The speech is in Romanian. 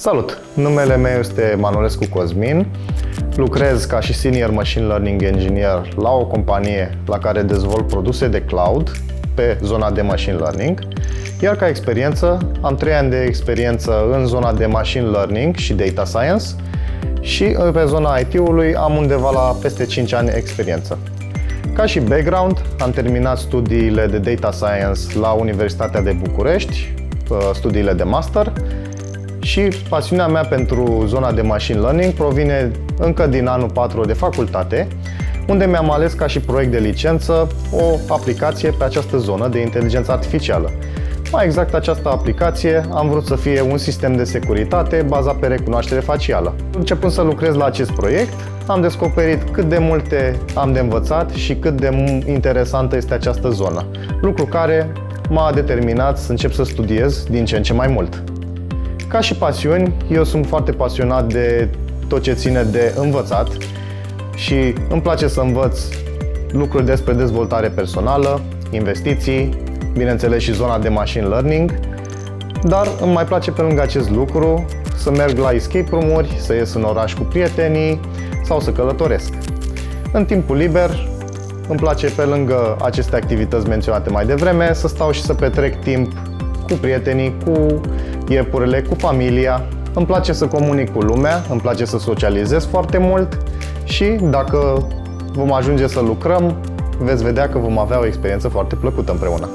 Salut! Numele meu este Manolescu Cosmin. Lucrez ca și Senior Machine Learning Engineer la o companie la care dezvolt produse de cloud pe zona de Machine Learning. Iar ca experiență, am 3 ani de experiență în zona de Machine Learning și Data Science și pe zona IT-ului am undeva la peste 5 ani experiență. Ca și background, am terminat studiile de Data Science la Universitatea de București, studiile de master, și pasiunea mea pentru zona de Machine Learning provine încă din anul 4 de facultate, unde mi-am ales ca și proiect de licență o aplicație pe această zonă de inteligență artificială. Mai exact, această aplicație am vrut să fie un sistem de securitate bazat pe recunoaștere facială. Începând să lucrez la acest proiect, am descoperit cât de multe am de învățat și cât de interesantă este această zonă, lucru care m-a determinat să încep să studiez din ce în ce mai mult. Ca și pasiuni, eu sunt foarte pasionat de tot ce ține de învățat și îmi place să învăț lucruri despre dezvoltare personală, investiții, bineînțeles și zona de machine learning, dar îmi mai place pe lângă acest lucru să merg la escape room-uri, să ies în oraș cu prietenii sau să călătoresc. În timpul liber îmi place, pe lângă aceste activități menționate mai devreme, să stau și să petrec timp cu prietenii, cu iepurile, cu familia. Îmi place să comunic cu lumea, îmi place să socializez foarte mult și dacă vom ajunge să lucrăm, veți vedea că vom avea o experiență foarte plăcută împreună.